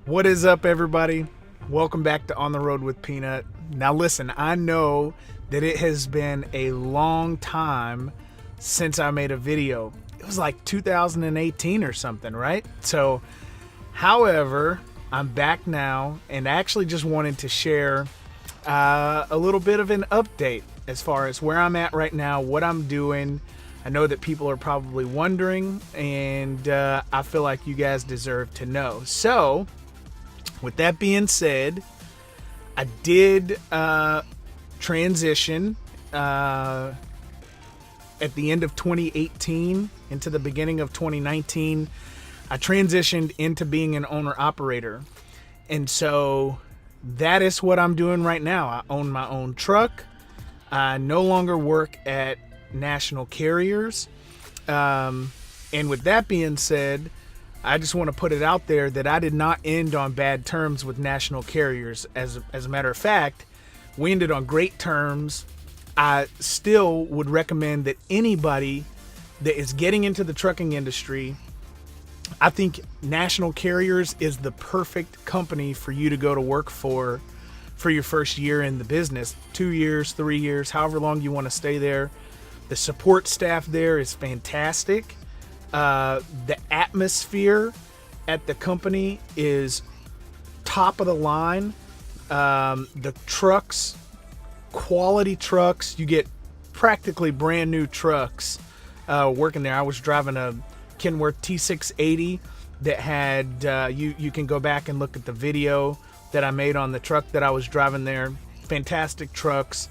What is up, everybody? Welcome back to On the Road with Peanut. Now listen, I know that it has been a long time since I made a video. It was like 2018 or something, right? So, however, I'm back now and actually just wanted to share a little bit of an update as far as where I'm at right now, what I'm doing. I know that people are probably wondering, and I feel like you guys deserve to know. So, with that being said, I did transition at the end of 2018 into the beginning of 2019. I transitioned into being an owner-operator. And so that is what I'm doing right now. I own my own truck. I no longer work at national carriers. And with that being said, I just want to put it out there that I did not end on bad terms with national carriers. As a matter of fact, we ended on great terms. I still would recommend that anybody that is getting into the trucking industry, I think national carriers is the perfect company for you to go to work for your first year in the business. 2 years, 3 years, however long you want to stay there. The support staff there is fantastic. The atmosphere at the company is top of the line. The trucks, quality trucks. You get practically brand new trucks working there. I was driving a Kenworth T680 that had, you can go back and look at the video that I made on the truck that I was driving there. Fantastic trucks.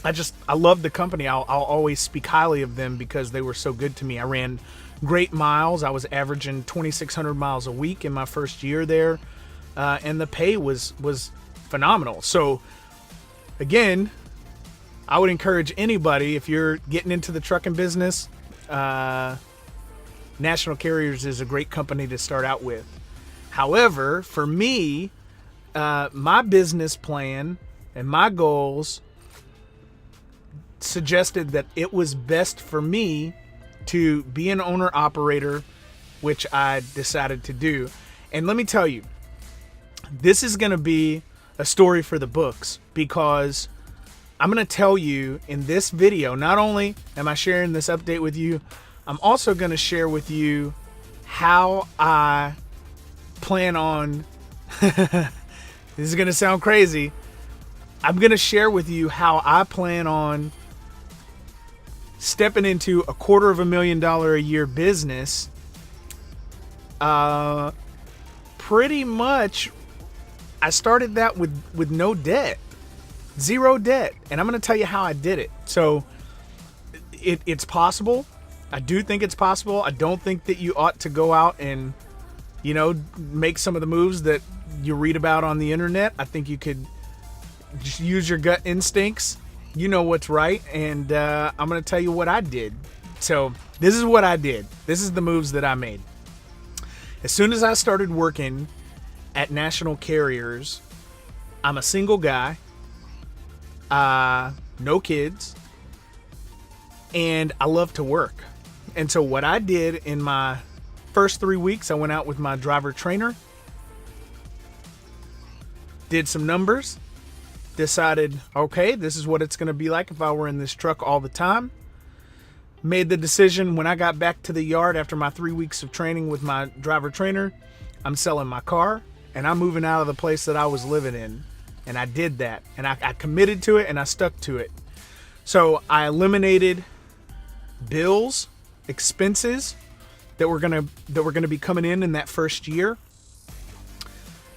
I love the company. I'll always speak highly of them because they were so good to me. I ran great miles. I was averaging 2,600 miles a week in my first year there. And the pay was phenomenal. So again, I would encourage anybody, if you're getting into the trucking business, National Carriers is a great company to start out with. However, for me, my business plan and my goals suggested that it was best for me to be an owner operator, which I decided to do. And let me tell you, this is going to be a story for the books, because I'm going to tell you in this video, not only am I sharing this update with you, I'm also going to share with you how I plan on, this is going to sound crazy, I'm going to share with you how I plan on stepping into a $250,000 a year business. Pretty much, I started that with no debt, zero debt. And I'm going to tell you how I did it. So it's possible. I do think it's possible. I don't think that you ought to go out and, make some of the moves that you read about on the internet. I think you could just use your gut instincts. You know what's right. And I'm going to tell you what I did. So this is what I did. This is the moves that I made. As soon as I started working at national carriers, I'm a single guy, no kids, and I love to work. And so what I did in my first 3 weeks, I went out with my driver trainer, did some numbers, decided, okay, this is what it's going to be like if I were in this truck all the time. Made the decision when I got back to the yard after my 3 weeks of training with my driver trainer, I'm selling my car and I'm moving out of the place that I was living in. And I did that, and I committed to it, and I stuck to it. So I eliminated bills, expenses that were gonna be coming in that first year.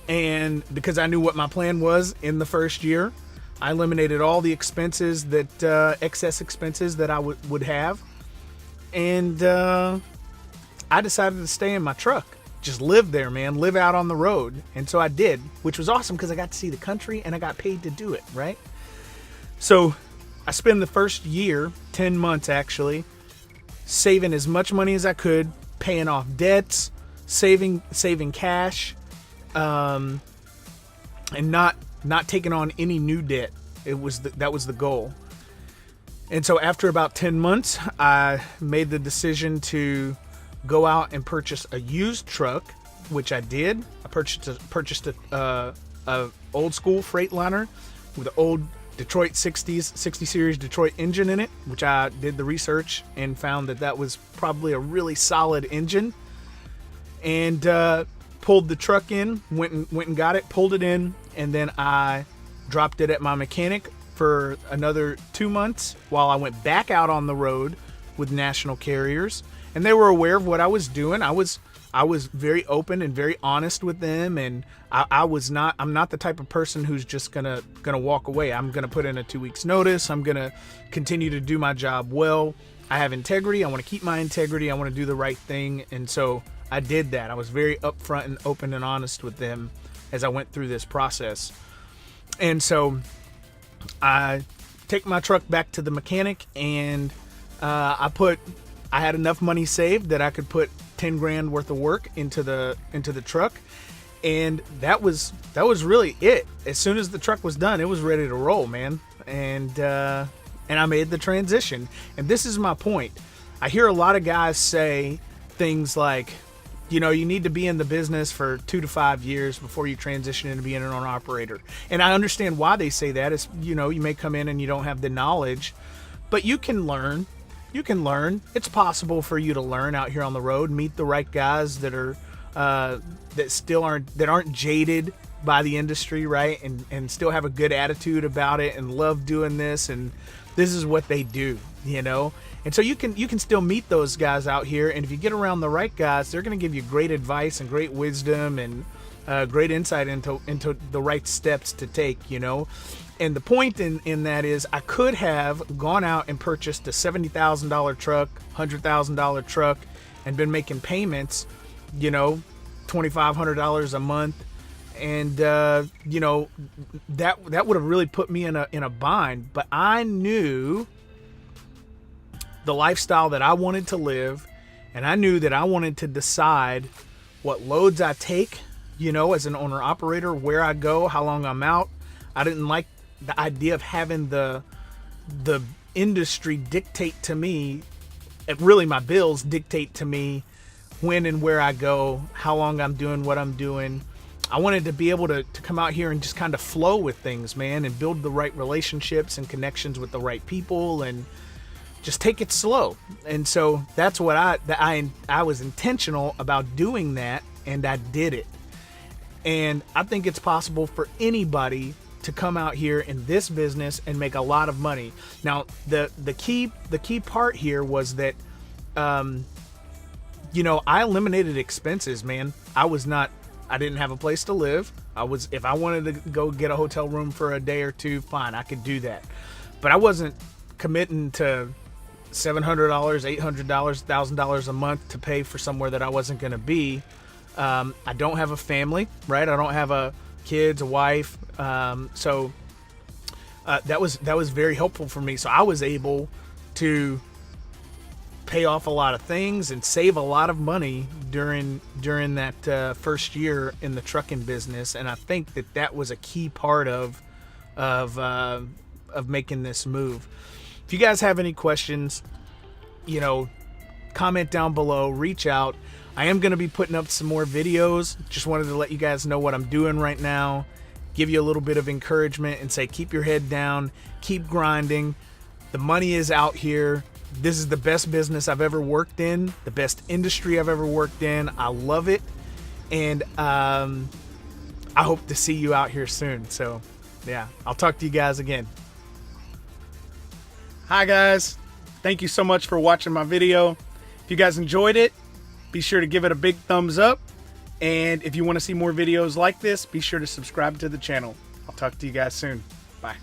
And because I knew what my plan was in the first year, I eliminated all the expenses that excess expenses that I would have, and I decided to stay in my truck, just live there, man, live out on the road. And so I did, which was awesome because I got to see the country and I got paid to do it, right? So I spent the first year, 10 months actually, saving as much money as I could, paying off debts, saving cash, and not taking on any new debt. That was the goal. And so after about 10 months, I made the decision to go out and purchase a used truck which I did. I purchased a old school Freightliner with an old Detroit 60 series Detroit engine in it, which I did the research and found that was probably a really solid engine. And pulled the truck in, went and got it, pulled it in, and then I dropped it at my mechanic for another 2 months while I went back out on the road with national carriers. And they were aware of what I was doing. I was very open and very honest with them, and I'm not the type of person who's just gonna walk away. I'm gonna put in a 2 weeks notice. I'm gonna continue to do my job well. I have integrity. I want to keep my integrity. I want to do the right thing. And so I did that. I was very upfront and open and honest with them as I went through this process. And so I take my truck back to the mechanic, and I had enough money saved that I could put 10 grand worth of work into the truck. And that was really it. As soon as the truck was done, it was ready to roll, man. And I made the transition. And this is my point. I hear a lot of guys say things like, you need to be in the business for 2 to 5 years before you transition into being an owner operator. And I understand why they say that. It's, you may come in and you don't have the knowledge, but you can learn. It's possible for you to learn out here on the road, meet the right guys that are that aren't jaded by the industry, right? And still have a good attitude about it and love doing this, and this is what they do, And so you can still meet those guys out here, and if you get around the right guys, they're going to give you great advice and great wisdom and great insight into the right steps to take, And the point in that is, I could have gone out and purchased a $70,000 truck, $100,000 truck, and been making payments, $2,500 a month, and that would have really put me in a bind. But I knew the lifestyle that I wanted to live, and I knew that I wanted to decide what loads I take, as an owner operator, where I go, how long I'm out. I didn't like the idea of having the industry dictate to me, really my bills dictate to me when and where I go, how long I'm doing what I'm doing. I wanted to be able to come out here and just kind of flow with things, man, and build the right relationships and connections with the right people, and just take it slow. And so that's what I was intentional about doing that, and I did it. And I think it's possible for anybody to come out here in this business and make a lot of money. Now, the key part here was that, I eliminated expenses, man. I didn't have a place to live. If I wanted to go get a hotel room for a day or two, fine, I could do that. But I wasn't committing to $700, $800, $1,000 a month to pay for somewhere that I wasn't going to be. I don't have a family, right? I don't have a kids, a wife. So that was very helpful for me. So I was able to pay off a lot of things and save a lot of money during that first year in the trucking business. And I think that was a key part of making this move. If you guys have any questions, comment down below, reach out. I am going to be putting up some more videos. Just wanted to let you guys know what I'm doing right now, give you a little bit of encouragement, and say, keep your head down, keep grinding. The money is out here. This is the best business I've ever worked in, the best industry I've ever worked in. I love it. And I hope to see you out here soon. So yeah, I'll talk to you guys again. Hi guys. Thank you so much for watching my video. If you guys enjoyed it, be sure to give it a big thumbs up. And if you want to see more videos like this, be sure to subscribe to the channel. I'll talk to you guys soon. Bye.